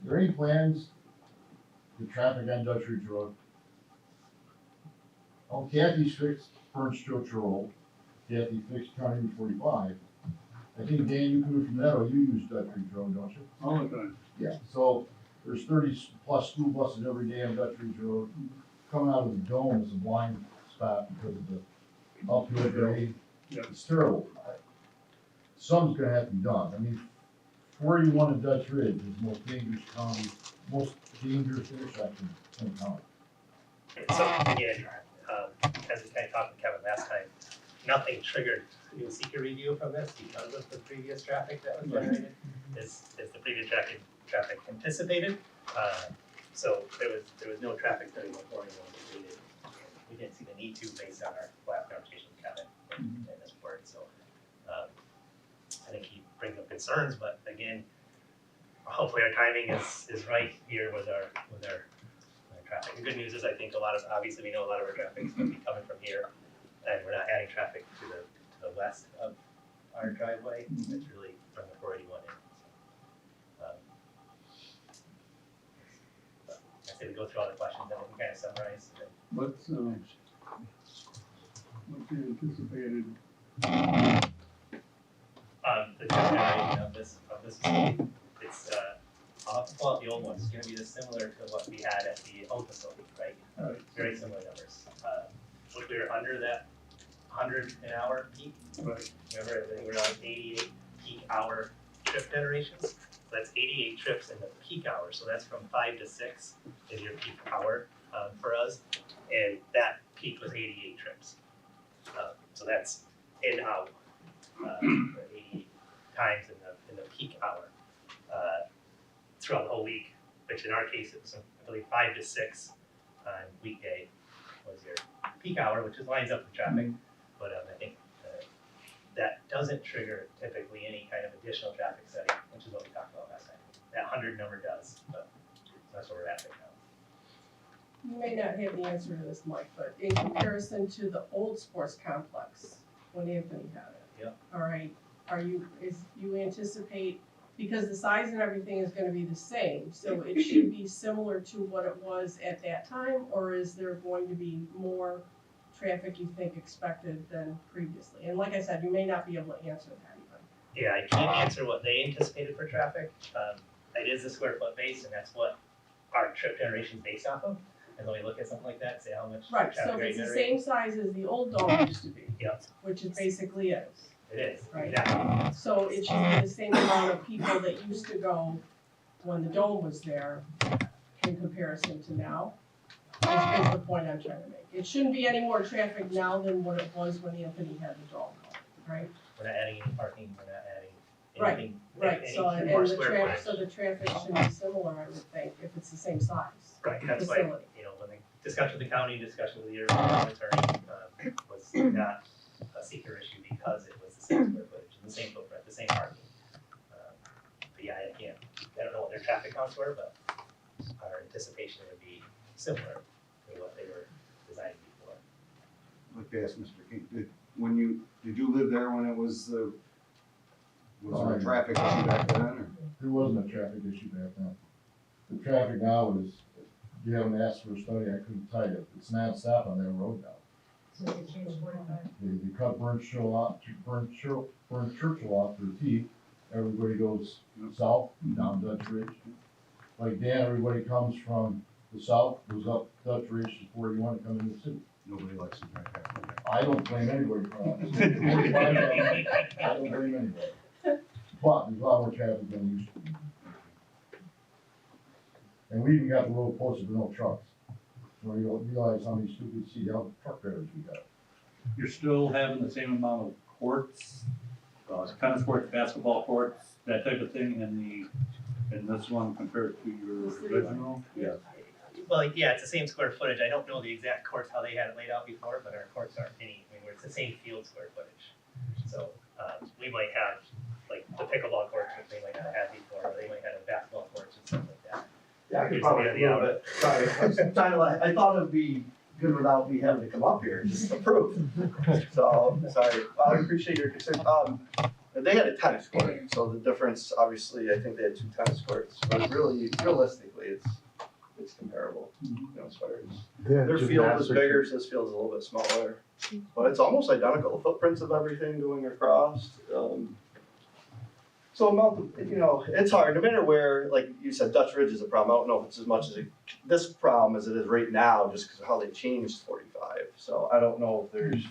there any plans to traffic on Dutch Ridge Road? Oh, Kathy's fixed French Church Road, Kathy fixed County Route 45. I think, Dan, you coming from Meadow, you use Dutch Ridge Road, don't you? All the time. Yeah. So there's 30 plus school buses every day on Dutch Ridge Road. Coming out of the dome is a blind spot because of the uphill grade. Yeah. It's terrible. Something's gonna have to be done. I mean, 41 in Dutch Ridge is the most dangerous county, most dangerous intersection in the county. So again, as we kind of talked with Kevin last time, nothing triggered new seeker review from this because of the previous traffic that was generated, as the previous traffic anticipated. So there was no traffic study before anyone completed. We didn't see the need to based on our last conversation with Kevin and this board. So I think he brings up concerns, but again, hopefully our timing is right here with our traffic. The good news is I think obviously we know a lot of our traffic is going to be coming from here, and we're not adding traffic to the west of our driveway. It's really from the 481 in. So, I say we go through all the questions and we can kind of summarize. What's the anticipated? The generation of this facility, it's I'll have to pull out the old ones. It's going to be similar to what we had at the old facility, right? Very similar numbers. Which we were under that 100 an hour peak. Right. Remember, I think we're on 88 peak hour trip generations. So that's 88 trips in the peak hour. So that's from 5 to 6 is your peak hour for us, and that peak was 88 trips. So that's in out 88 times in the peak hour throughout the whole week. Which in our case it was I believe 5 to 6 on weekday was your peak hour, which lines up with traffic. But I think that doesn't trigger typically any kind of additional traffic study, which is what we talked about last time. That 100 number does, but that's where we're at right now. You may not have the answer to this, Mike, but in comparison to the old sports complex, when Anthony had it. Yep. All right, you anticipate, because the size and everything is gonna be the same, so it should be similar to what it was at that time, or is there going to be more traffic you think expected than previously? And like I said, you may not be able to answer that even. Yeah, I can't answer what they anticipated for traffic. It is the square foot base, and that's what our trip generation is based off of. And then we look at something like that, say how much Right, traffic so if are it's you the generating. same size as the old dome used to be. Yep. Which it basically is. It is, Right. exactly. So it should be the same amount of people that used to go when the dome was there in comparison to now, is the point I'm trying to make. It shouldn't be any more traffic now than what it was when Anthony had the dome, right? We're not adding any parking, we're not adding Right, anything, Right, any so, and more the square traffic, footage. so the traffic should be similar, I would think, if it's the same size. Right, that's why, facility. when the discussion with the county, discussion with your attorney, was not a seeker issue because it was the same square footage, the same footprint, the same parking. But yeah, I don't know what their traffic counts were, but our anticipation would be similar to what they were designed before. I'd like to ask Mr. King, did you live there when it was there a traffic issue back then, or? There wasn't a traffic issue back then. The traffic now is, you haven't asked for a study, I couldn't tell you. It's non-stop on that road now. So you can change 45. They cut Burnt Churchill off to the T. Everybody goes south, down Dutch Ridge. Like Dan, everybody comes from the south, goes up Dutch Ridge to 41 to come into the city. Nobody likes to drive that. I don't blame anybody for that. I don't blame anybody. But there's a lot more traffic than used to be. And we even got the road posted for no trucks. So you don't realize how many stupid CDL truck drivers we got. You're still having the same amount of courts, tennis courts, basketball courts, that type of thing in this one compared to your original? Yeah. Well, yeah, it's the same square footage. I don't know the exact courts, how they had it laid out before, but our courts aren't it's the same field square footage. So, we might have, like, the pickleball courts, which they might not have before, or they might have basketball courts and stuff like that. Yeah, I could probably Yeah, do a little bit. Sorry, I'm trying to I thought it'd be good without me having to come up here and just approve. So, sorry. I appreciate your concern. they had a tennis court, so the difference, obviously, I think they had 2 tennis courts, but really, realistically, it's comparable, you know, as far as. Their field was bigger, so this field is a little bit smaller, but it's almost identical, the footprints of everything going across. So you know, it's hard, no matter where, like you said, Dutch Ridge is a problem, I don't know if it's as much as this problem as it is right now, just because of how they changed 45. So I don't know if there's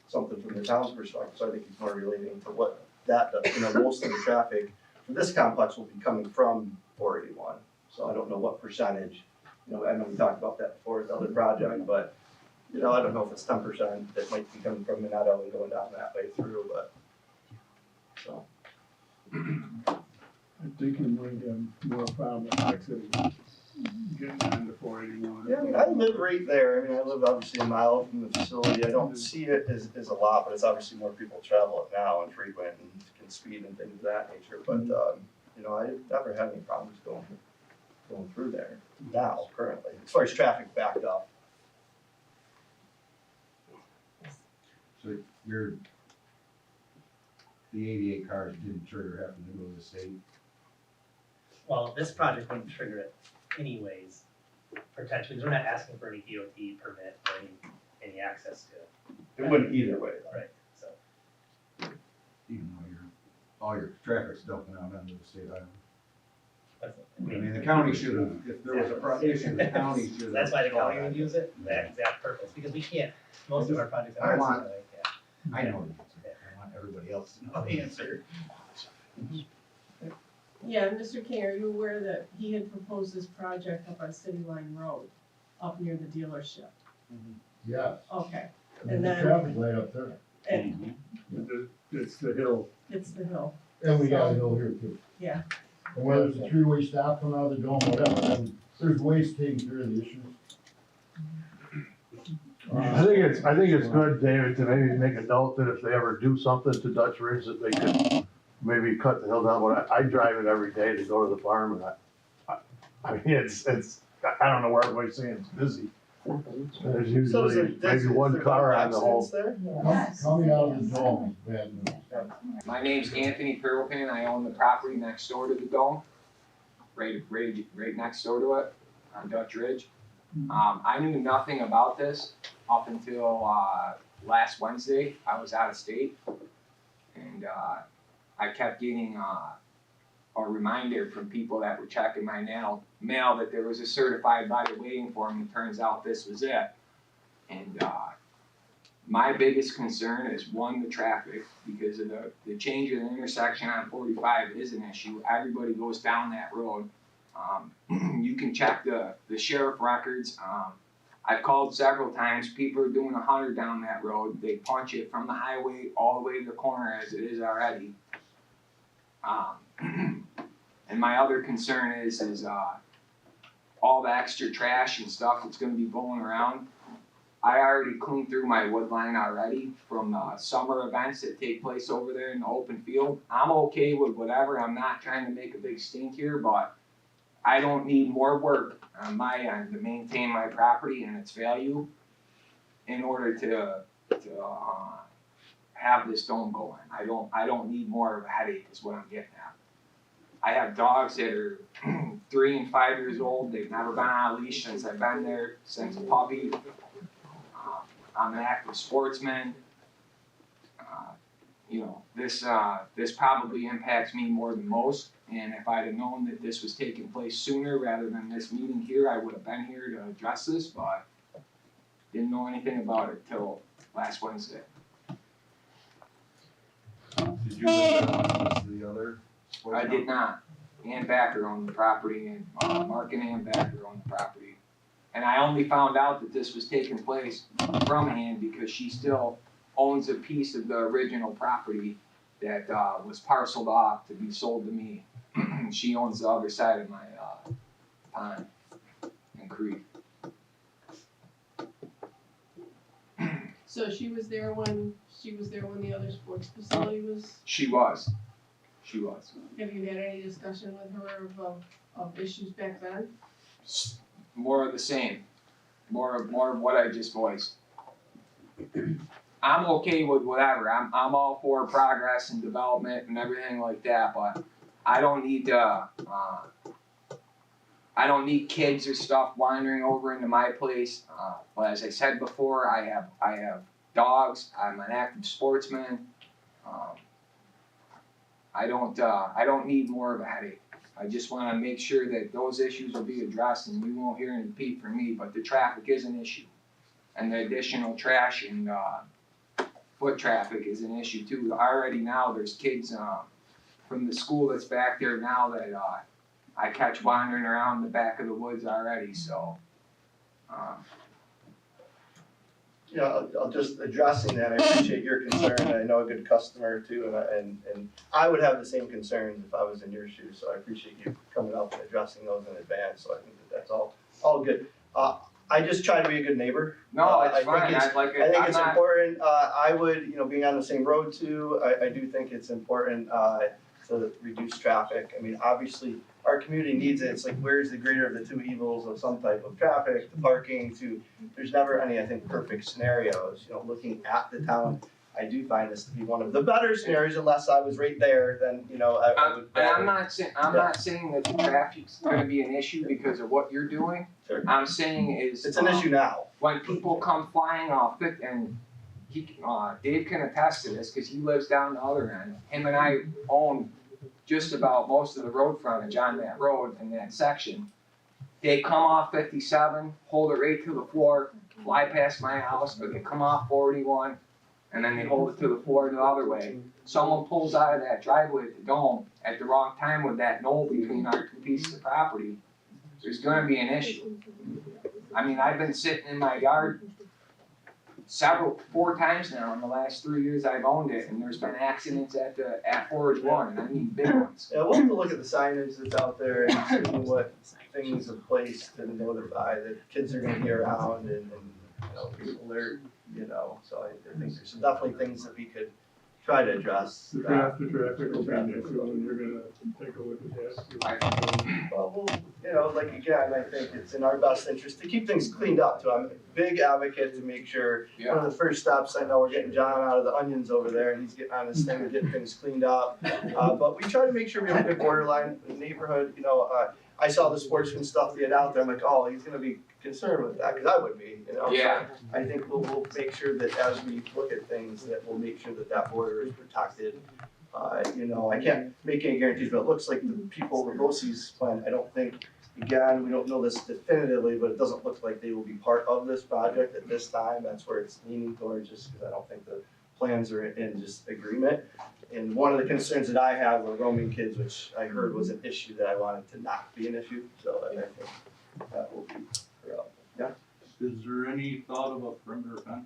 something from the town's perspective, so I think it's more relating to what that does. You know, most of the traffic for this complex will be coming from 481. So I don't know what percentage, you know, I know we talked about that before with the other project, but, you know, I don't know if it's 10% that might be coming from Minetto and going down that way through, but, so. I think you might have more problem with access getting down to 481. Yeah, I mean, I live right there. I mean, I live obviously a mile from the facility. I don't see it as a lot, but it's obviously more people travel it now and frequent and can speed and things of that nature. But, you know, I've never had any problems going through there now, currently, as far as traffic backed up. So the 88 cars didn't trigger having to go to the state? Well, this project wouldn't trigger it anyways, potentially, because we're not asking for any DOT permit or any access to it. It wouldn't either way, though. Right, so. Even though all your traffic's dumping out onto the state highway. That's, I mean, the county should have, if there was a issue, the county should have. That's why the county would use it, that exact purpose, because we can't, most of our projects I are want- like that. I know the answer. I want everybody else to know the answer. Yeah, and Mr. King, are you aware that he had proposed this project up on City Line Road, up near the dealership? Yes. Okay, And And the then- traffic light up there. and It's the hill. it's the hill, And we got a hill here too. yeah. And whether it's a 3-way stop coming out of the dome, whatever, and there's ways taking care of the issues. I think it's good, David, to maybe make a note that if they ever do something to Dutch Ridge, that they could maybe cut the hill down, but I drive it every day to go to the farm, and I mean, it's, I don't know where everybody's saying it's busy. There's So is usually it, maybe one car on the whole. there? Coming out of the dome is bad news. My name's Anthony Perlpan. I own the property next door to the dome, right next door to it on Dutch Ridge. I knew nothing about this up until last Wednesday. I was out of state, and I kept getting a reminder from people that were checking my mail that there was a certified buyer waiting for me. Turns out this was it. And my biggest concern is, one, the traffic, because of the change of the intersection on 45 is an issue. Everybody goes down that road. You can check the sheriff records. I've called several times. People are doing 100 down that road. They punch it from the highway all the way to the corner as it is already. And my other concern is all the extra trash and stuff that's going to be blowing around. I already cleaned through my wood line already from summer events that take place over there in the open field. I'm okay with whatever. I'm not trying to make a big stink here, but I don't need more work on my end to maintain my property and its value in order to have this dome going. I don't need more of a headache is what I'm getting at. I have dogs that are 3 and 5 years old. They've never been on a leash since I've been there, since a puppy. I'm an active sportsman. You know, this probably impacts me more than most. And if I'd have known that this was taking place sooner rather than this meeting here, I would have been here to address this, but didn't know anything about it till last Wednesday. Did you live there once as the other? sports I did not. Ann Backer owned the property, and Mark and Ann Backer owned the property. And I only found out that this was taking place from Ann because she still owns a piece of the original property that was parceled off to be sold to me. She owns the other side of my pond and creek. So she was there when the other sports facility was, She was. have you had any discussion with her of issues back then? More of the same. More of what I just voiced. I'm okay with whatever, I'm all for progress and development and everything like that, but I don't need I don't need kids or stuff wandering over into my place, but as I said before, I have dogs, I'm an active sportsman, I don't need more of a headache. I just wanna make sure that those issues will be addressed and we won't hear any repeat from me, but the traffic is an issue. And the additional trash and, foot traffic is an issue too. Already now, there's kids, from the school that's back there now that, I catch wandering around the back of the woods already, so. Yeah, I'll just addressing that, I appreciate your concern, I know a good customer too, and I would have the same concerns if I was in your shoes, so I appreciate you coming up and addressing those in advance, so I think that's all good. I just try to be a good neighbor. No, I it's think fine, it's- I'd like it, I think I'm it's not, important, I would, being on the same road too, I do think it's important, to reduce traffic. I mean, obviously, our community needs it, it's like, where's the greater of the two evils of some type of traffic, the parking, there's never any, I think, perfect scenarios, looking at the town. I do find this to be one of the better scenarios, unless I was right there, then, I would. and I'm not saying that the traffic's gonna Uh-huh. be an issue because of what you're doing. Sure. I'm saying is. It's an issue now. When people come flying off it, and Dave can attest to this, cause he lives down the other end, him and I own just about most of the road frontage on that road in that section. They come off 57, hold it right to the floor, fly past my house, or they come off 41, and then they hold it to the floor the other way. Someone pulls out of that driveway at the dome at the wrong time with that knoll between our two pieces of property, there's gonna be an issue. I mean, I've been sitting in my yard 4 times now in the last 3 years I've owned it, and there's been accidents at 41, and I mean big ones. Yeah, we'll have to look at the signage that's out there and see what things are placed and notify that kids are gonna be around and people are, so I think there's definitely things that we could try to address. The traffic will be an issue, and you're gonna take a look at that. Well, like again, I think it's in our best interest to keep things cleaned up too. I'm a big advocate to make sure, one of the first steps, I know we're getting John out of the onions over there and he's getting on this thing and getting things cleaned up. But we try to make sure we have a good borderline neighborhood, I saw the sportsman stuff they had out there, I'm like, oh, he's gonna be concerned with that, cause I would be, Yeah. So I think we'll make sure that as we look at things, that we'll make sure that border is protected. I can't make any guarantees, but it looks like the people, the Rosie's plan, I don't think, again, we don't know this definitively, but it doesn't look like they will be part of this project at this time, that's where it's leaning towards, just because I don't think the plans are in just agreement. And one of the concerns that I have were roaming kids, which I heard was an issue that I wanted to not be an issue, so I think that will be, yeah. Is there any thought of a perimeter fence?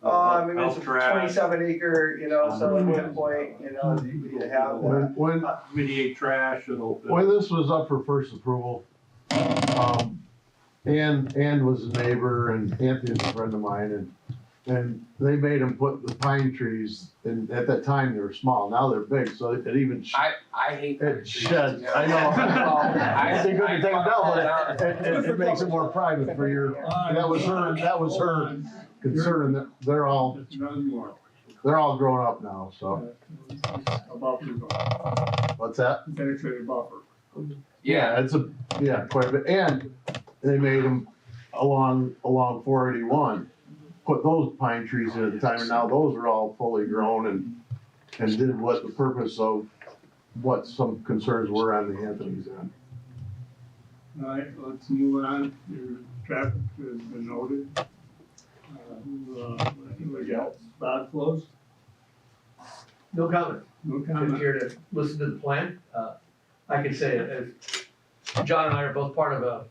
I mean, it's a Out trash, 27 acre, so at that point, you have that. When mediate trash, it'll. when this was up for first approval, Ann was a neighbor and Anthony's a friend of mine and they made them put the pine trees, and at that time they were small, now they're big, so it even I hate that. it sheds, I know. It's a good to take them down, but it makes it more private for your, that was her concern, that they're all grown up now, so. A buffer, What's that? dedicated buffer. Yeah, It's quite a bit, and they made them along 481, put those pine trees in at the time, and now those are all fully grown and did what the purpose of what some concerns were on the Anthony's end. All right, let's move on, your traffic has been noted. We got Bob closed, No comment. no Just comment. here to listen to the plan. I can say, as John and I are both part of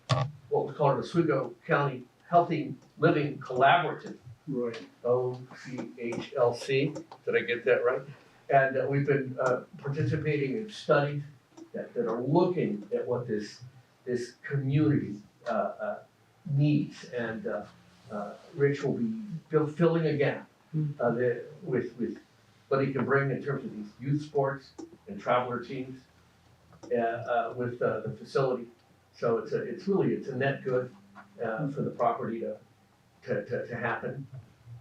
what we call an Oswego County Healthy Living Collaborative, Right, OCHLC, did I get that right? And we've been participating in studies that are looking at what this community needs. And Rich will be filling a gap with what he can bring in terms of these youth sports and traveler teams with the facility. So it's a net good for the property to happen.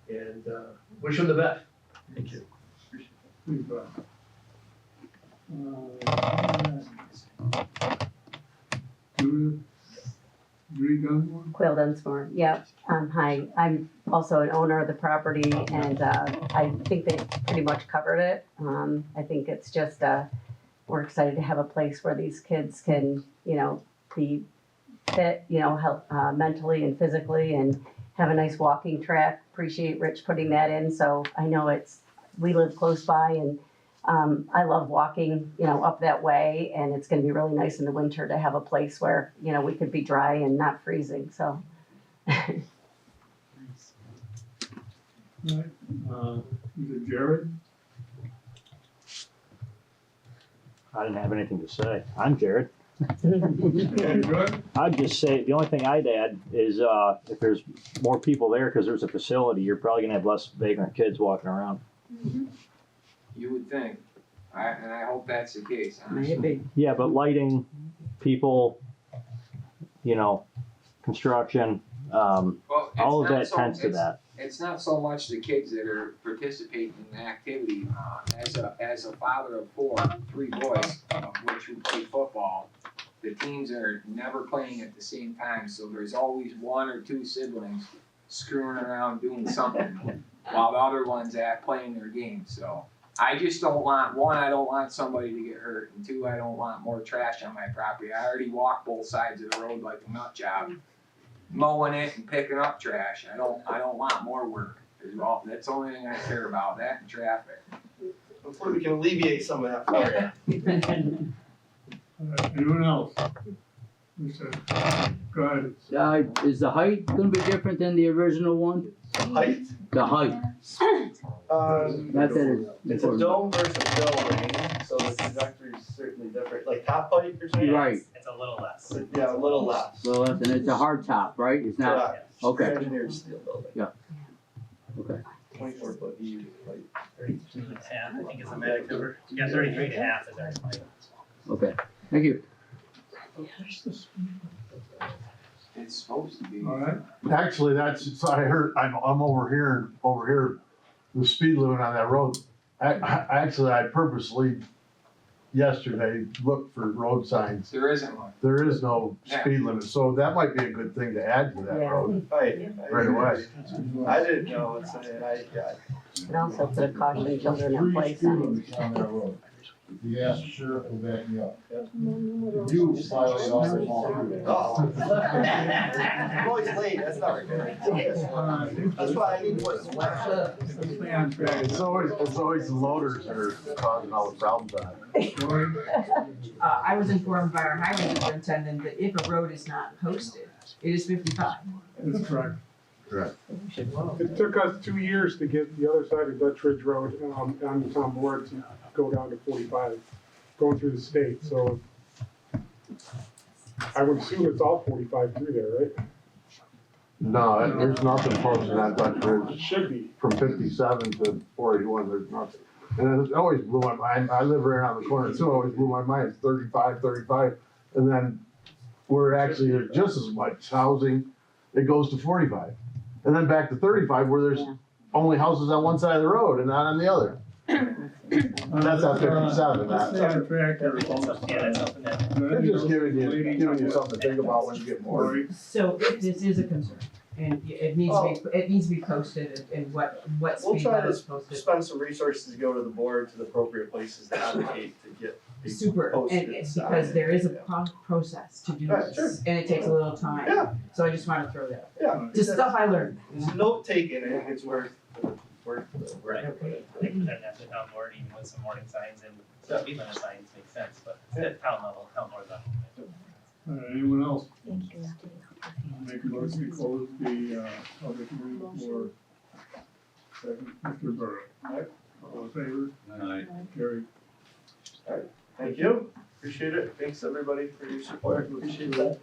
And, wish them the best. Thank you. Please, Judith, Dunsmore? Quail Dunsmore, yep. Hi, I'm also an owner of the property and, I think they pretty much covered it. I think it's just, we're excited to have a place where these kids can, be fit, help, mentally and physically and have a nice walking track. Appreciate Rich putting that in, so I know we live close by and, I love walking, up that way, and it's gonna be really nice in the winter to have a place where, we could be dry and not freezing, so. Right, is it Jared? I didn't have anything to say. I'm Jared. Okay, good. I'd just say, the only thing I'd add is, if there's more people there, cause there's a facility, you're probably gonna have less vagrant kids walking around. You would think, and I hope that's the case, honestly. Yeah, but lighting, people, construction, Well, it's all of not that so- tends to it's- that. It's not so much the kids that are participating in the activity. As a father of four, 3 boys, of which who play football, the teams are never playing at the same time, so there's always 1 or 2 siblings screwing around doing something while the other one's playing their game. So I just don't want, 1, I don't want somebody to get hurt, and 2, I don't want more trash on my property. I already walk both sides of the road like a nut job, mowing it and picking up trash. I don't want more work. That's the only thing I care about, that and traffic. Hopefully we can alleviate some of that for you. Anyone else? Go ahead. Is the height gonna be different than the original one? Height? The height, not that It's a dome versus building, so the trajectory is certainly different. Like top height, you're saying? Right. It's a little less. Yeah, a little less. well, and it's a hard top, right? It's not, Correct. okay. Engineered steel building. okay. 24-foot E, like 32.5, I think is the mag cover. Yeah, 33.5 is our height. Okay, thank you. It's supposed to be. All right. Actually, I heard, I'm over here, the speed limit on that road. I purposely yesterday looked for road signs. There isn't one. There is no speed limit, so that might be a good thing to add to that Yeah. road Right. right away. I didn't know, But also put a caution children in Three place. speed limits on that road. If you ask the sheriff, he'll back me up. If you violate all the law. Oh. I'm always late, that's not fair. That's why I need to put Stay on track. It's always the loaders that are causing all the problems on it. I was informed by our highway superintendent that if a road is not posted, it is 55. That's correct. Correct. It took us 2 years to get the other side of Dutch Ridge Road, on the town board to go down to 45, going through the state, so I would assume it's all 45 through there, right? No, there's nothing posted on Dutch It Ridge should be. from 57 to 481, there's nothing. And it always blew my mind, I live right around the corner too, it always blew my mind, it's 35, and then where actually there's just as much housing, it goes to 45. And then back to 35 where there's only houses on one side of the road and not on the other. That's on 57, Let's stay on track here. Yeah, that's something that. They're just giving you something to think about when you get more. So if this is a concern, and it needs to be posted, and what We'll speed try limit to is posted. spend some resources to go to the board, to the appropriate places to advocate to get these Super, posted. and it's because there is a process to do Right, sure. this, and it takes a little time. Yeah. So I just wanna throw that, Yeah. just stuff I learned. There's note taken, and it's worth the Right. I think that at the town board, even with some warning signs and speed limit signs makes sense, but at town level, town board's on. Anyone else? Make a motion to close the, public hearing for second, Mr. Burritt. All in favor? Aye. Carried. Thank you, appreciate it, thanks everybody for your support, appreciate that.